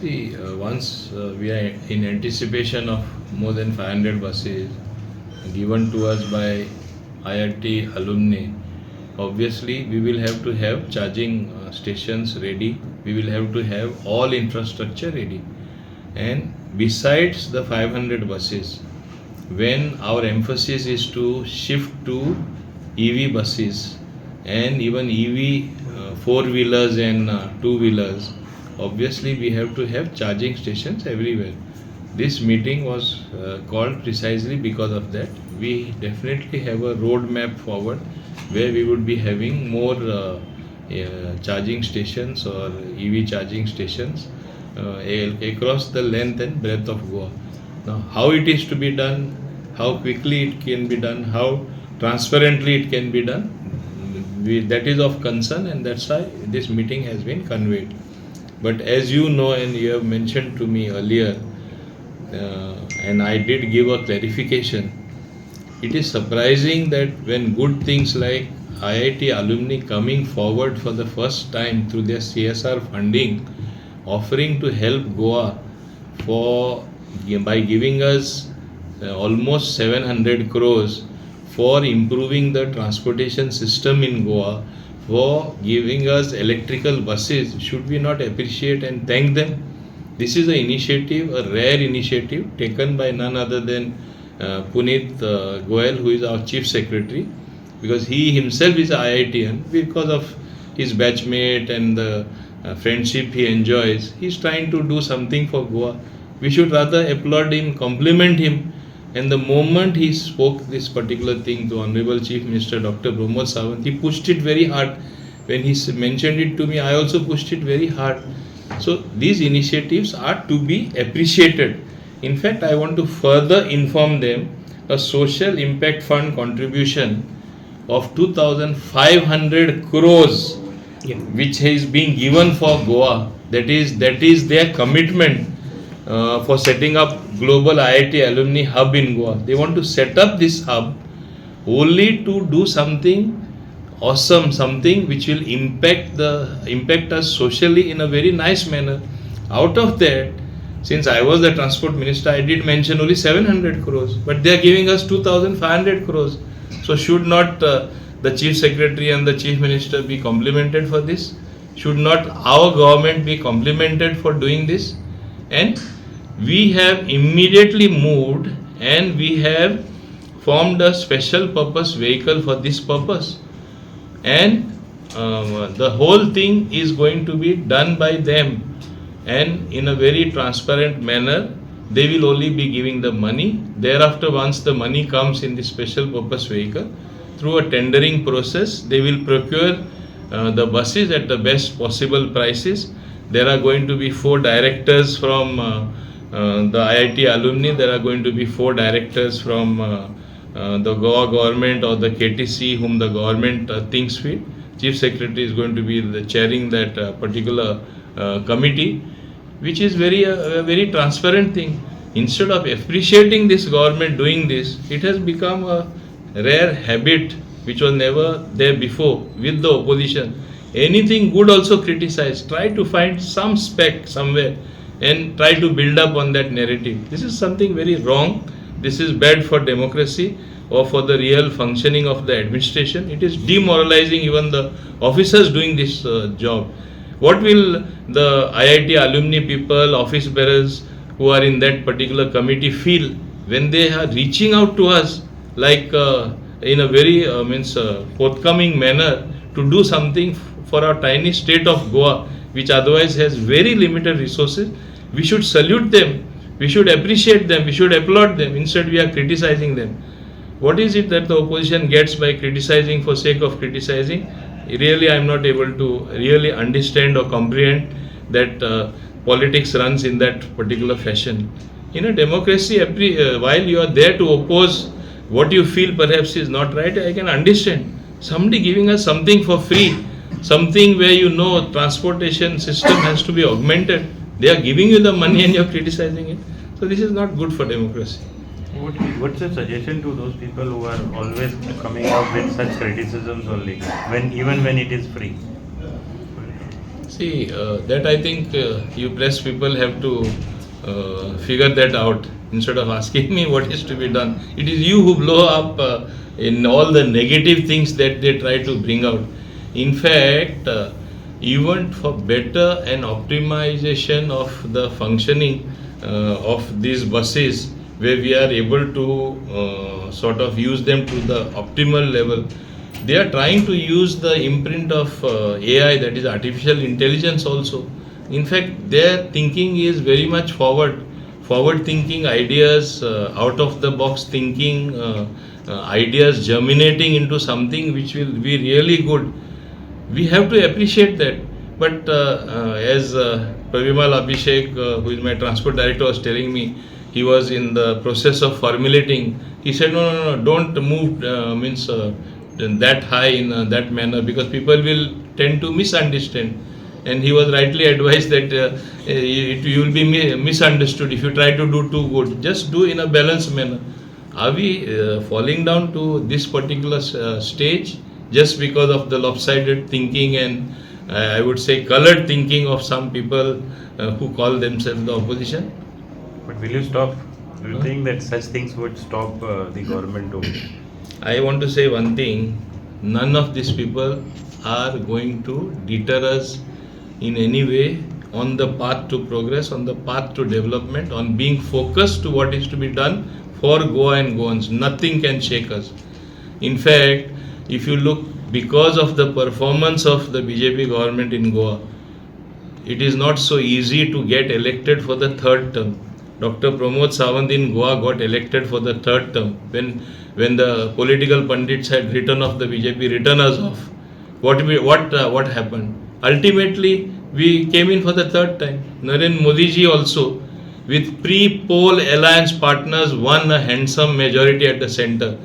See, once we are in anticipation of more than 500 buses given to us by IIT alumni, obviously we will have to have charging stations ready. We will have to have all infrastructure ready. And besides the 500 buses, when our emphasis is to shift to EV buses and even EV four-wheelers and two-wheelers, obviously we have to have charging stations everywhere. This meeting was called precisely because of that. We definitely have a roadmap forward where we would be having more charging stations or EV charging stations across the length and breadth of Goa. Now, how it is to be done, how quickly it can be done, how transparently it can be done, that is of concern, and that's why this meeting has been convened. But as you know, and you have mentioned to me earlier, and I did give a clarification, it is surprising that when good things like IIT alumni coming forward for the first time through their CSR funding, offering to help Goa for by giving us almost 700 crores for improving the transportation system in Goa, for giving us electrical buses, should we not appreciate and thank them? This is an initiative, a rare initiative taken by none other than Puneet Goyal, who is our Chief Secretary, because he himself is an IITian. Because of his batchmate and the friendship he enjoys, he is trying to do something for Goa. We should rather applaud him, compliment him. And the moment he spoke this particular thing to Honorable Chief Minister Dr. Pramod Sawant, he pushed it very hard. When he mentioned it to me, I also pushed it very hard. So these initiatives are to be appreciated. In fact, I want to further inform them a social impact fund contribution of 2,500 crores, which is being given for Goa. That is their commitment for setting up Global IIT Alumni Hub in Goa. They want to set up this hub only to do something awesome, something which will impact us socially in a very nice manner. Out of that, since I was the transport minister, I did mention only 700 crores, but they are giving us 2,500 crores. So should not the chief secretary and the chief minister be complimented for this? Should not our government be complimented for doing this? And we have immediately moved and we have formed a special purpose vehicle for this purpose. And the whole thing is going to be done by them, and in a very transparent manner. They will only be giving the money. Thereafter, once the money comes in the special purpose vehicle, through a tendering process, they will procure the buses at the best possible prices. There are going to be 4 directors from the IIT alumni. There are going to be 4 directors from the Goa government or the KTC, whom the government thinks fit. Chief Secretary is going to be the chairing that particular committee, which is a very transparent thing. Instead of appreciating this government doing this, it has become a rare habit which was never there before with the opposition. Anything good also criticize. Try to find some speck somewhere and try to build up on that narrative. This is something very wrong. This is bad for democracy or for the real functioning of the administration. It is demoralizing even the officers doing this job. What will the IIT alumni people, office bearers who are in that particular committee feel when they are reaching out to us like in a very forthcoming manner to do something for our tiny state of Goa, which otherwise has very limited resources? We should salute them, we should appreciate them, we should applaud them. Instead, we are criticizing them. What is it that the opposition gets by criticizing for sake of criticizing? Really, I am not able to really understand or comprehend that politics runs in that particular fashion. In a democracy, while you are there to oppose what you feel perhaps is not right, I can understand. Somebody giving us something for free, something where you know transportation system has to be augmented. They are giving you the money and you are criticizing it. So this is not good for democracy. What's your suggestion to those people who are always coming up with such criticisms only, even when it is free? See, that I think you press people have to figure that out instead of asking me what is to be done. It is you who blow up in all the negative things that they try to bring out. In fact, even for better and optimization of the functioning of these buses, where we are able to sort of use them to the optimal level, they are trying to use the imprint of AI, that is artificial intelligence also. In fact, their thinking is very much forward thinking ideas, out of the box thinking, ideas germinating into something which will be really good. We have to appreciate that. But as Pravimal Abhishek, who is my transport director, was telling me, he was in the process of formulating. He said, no, don't move that high in that manner, because people will tend to misunderstand. And he was rightly advised that you will be misunderstood if you try to do too good. Just do in a balanced manner. Are we falling down to this particular stage just because of the lopsided thinking and I would say colored thinking of some people who call themselves the opposition? But will you stop? Do you think that such things would stop the government to? I want to say one thing, none of these people are going to deter us in any way on the path to progress, on the path to development, on being focused to what is to be done for Goa and Goans. Nothing can shake us. In fact, if you look, because of the performance of the BJP government in Goa, it is not so easy to get elected for the third term. Dr. Pramod Sawant in Goa got elected for the third term when the political pundits had written off the BJP, written us off. What happened? Ultimately, we came in for the third time. Narendra Modi ji also, with pre-poll alliance partners, won a handsome majority at the center.